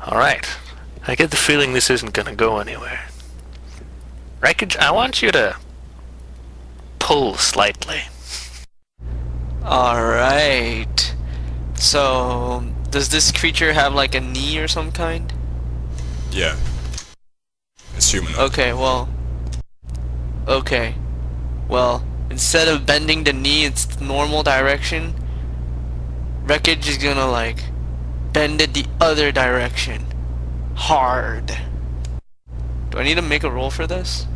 Alright. I get the feeling this isn't gonna go anywhere. Rekoj, I want you to pull slightly. Alright. So, does this creature have like a knee or some kind? Yeah. It's humanoid. Okay, well, instead of bending the knee its normal direction, Rekoj is gonna like bend it the other direction. Hard. Do I need to make a roll for this?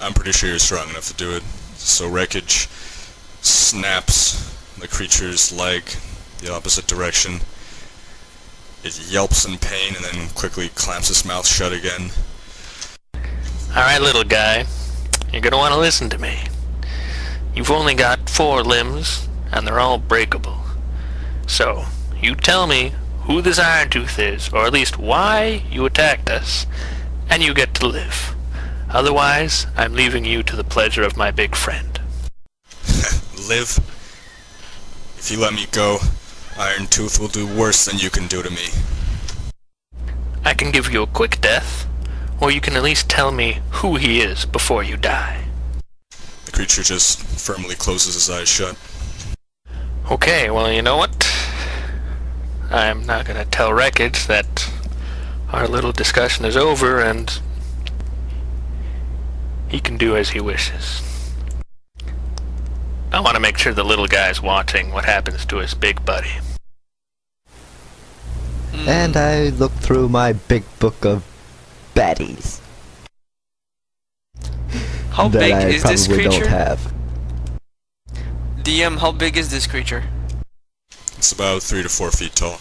I'm pretty sure you're strong enough to do it. So Rekoj snaps the creature's leg the opposite direction. It yelps in pain and then quickly clamps its mouth shut again. Alright, little guy. You're gonna want to listen to me. You've only got 4 limbs, and they're all breakable. So, you tell me who this Irontooth is, or at least why you attacked us, and you get to live. Otherwise, I'm leaving you to the pleasure of my big friend. Live? If you let me go, Irontooth will do worse than you can do to me. I can give you a quick death, or you can at least tell me who he is before you die. The creature just firmly closes his eyes shut. Okay, well, you know what? I'm not gonna tell Rekoj that our little discussion is over and he can do as he wishes. I want to make sure the little guy's watching what happens to his big buddy. And I look through my big book of baddies. How that big I is this probably creature? don't have. DM, how big is this creature? It's about 3 to 4 feet tall.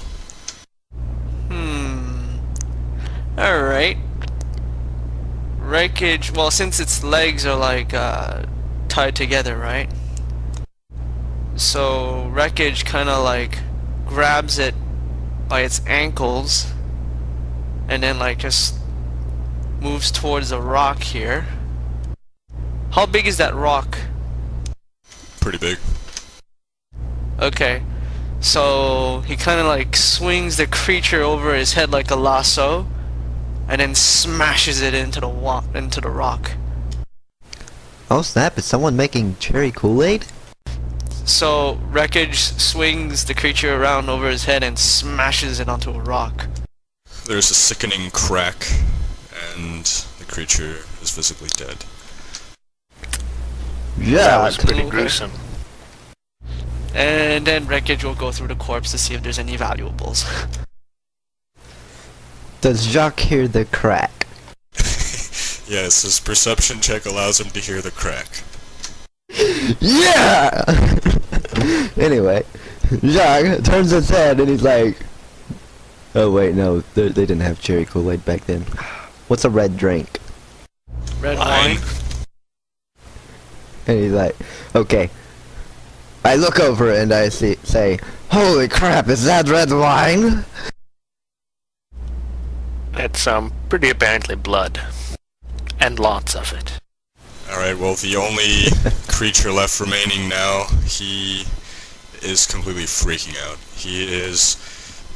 Alright. Rekoj, well, since its legs are like tied together, right? So Rekoj kinda like grabs it by its ankles and then like just moves towards a rock here. How big is that rock? Pretty big. Okay, so he kind of like swings the creature over his head like a lasso, and then smashes it into the rock. Oh snap! Is someone making cherry Kool-Aid? So Rekoj swings the creature around over his head and smashes it onto a rock. There's a sickening crack, and the creature is physically dead. Yeah. That was pretty Okay. gruesome. And then Rekoj will go through the corpse to see if there's any valuables. Does Jacques hear the crack? Yes, his perception check allows him to hear the crack. Yeah! Anyway, Jacques turns his head and he's like, oh wait, no, they didn't have cherry Kool-Aid back then. What's a red drink? Red Wine. wine. And he's like, okay. I look over and I say, holy crap, is that red wine? It's pretty apparently blood. And lots of it. Alright, well, the only creature left remaining now, he is completely freaking out. He is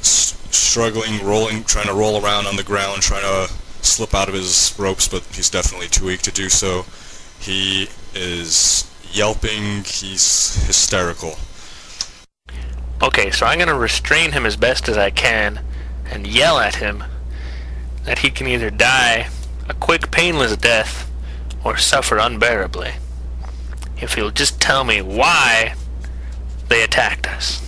struggling, trying to roll around on the ground, trying to slip out of his ropes, but he's definitely too weak to do so. He is yelping, he's hysterical. Okay, so I'm gonna restrain him as best as I can and yell at him that he can either die a quick painless death or suffer unbearably if he'll just tell me why they attacked us.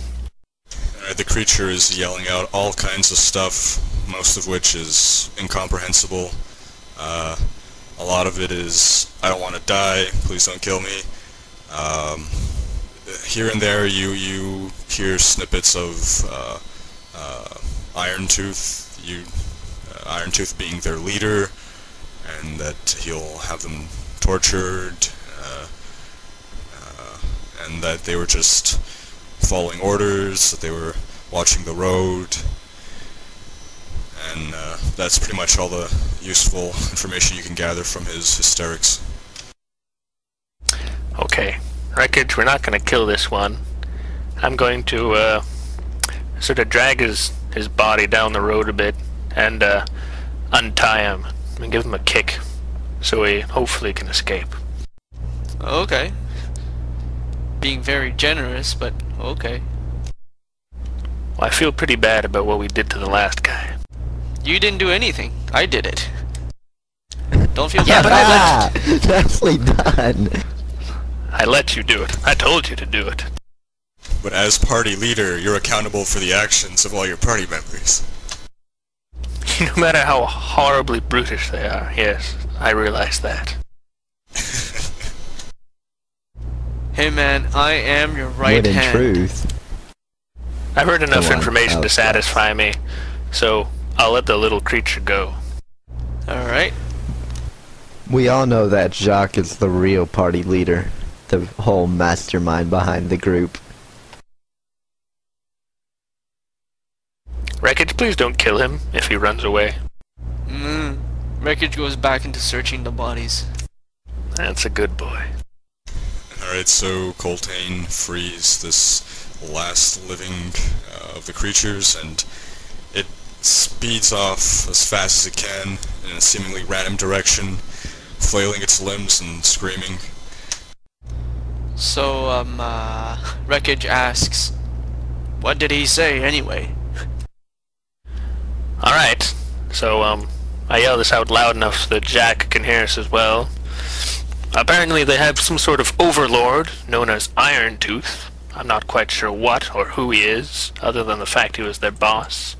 Alright, the creature is yelling out all kinds of stuff, most of which is incomprehensible. A lot of it is, I don't want to die, please don't kill me. Here and there you hear snippets of Irontooth, Irontooth being their leader, and that he'll have them tortured, and that they were just following orders, that they were watching the road, and that's pretty much all the useful information you can gather from his hysterics. Okay, Rekoj, we're not gonna kill this one. I'm going to sort of drag his his body down the road a bit and untie him and give him a kick so he hopefully can escape. Okay. Being very generous, but okay. Well, I feel pretty bad about what we did to the last guy. You didn't do anything. I did it. Don't feel Yeah, bad. but Nicely done. I let you do it. I told you to do it. But as party leader, you're accountable for the actions of all your party members. No matter how horribly brutish they are, yes, I realize that. Hey man, I am your right When in hand. truth. I've heard enough Go on. information to satisfy me, so I'll let the little creature go. Alright. We all know that Jacques is the real party leader, the whole mastermind behind the group. Rekoj, please don't kill him if he runs away. Rekoj goes back into searching the bodies. That's a good boy. Alright, so Coltane frees this last living of the creatures, and it speeds off as fast as it can in a seemingly random direction, flailing its limbs and screaming. So, Rekoj asks, what did he say anyway? Alright, so, I yell this out loud enough so that Jack can hear us as well. Apparently they have some sort of overlord known as Irontooth. I'm not quite sure what or who he is, other than the fact he was their boss.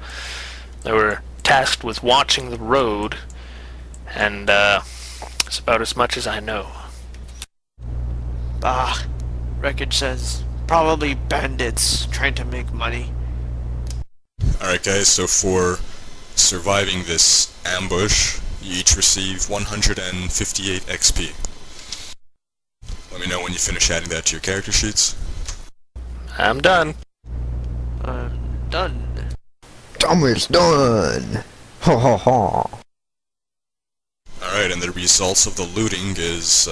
They were tasked with watching the road, and, it's about as much as I know. Bah, Rekoj says, probably bandits trying to make money. Alright guys, so for surviving this ambush, you each receive 158 XP. Let me know when you finish adding that to your character sheets. I'm done. Done. Thomas done! Ha ha ha! Alright, and the results of the looting is,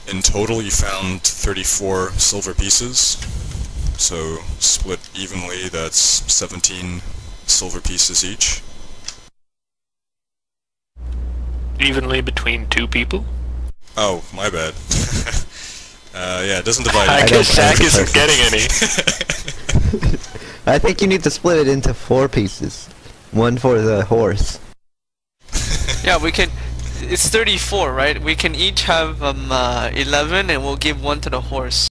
in total you found 34 silver pieces. So, split evenly, that's 17 silver pieces each. Evenly between two people? Oh, my bad. Yeah, it doesn't divide. I it. guess Jack think isn't so. getting any. I think you need to split it into 4 pieces. One for the horse. Yeah, we can... It's 34, right? We can each have 11 and we'll give one to the horse.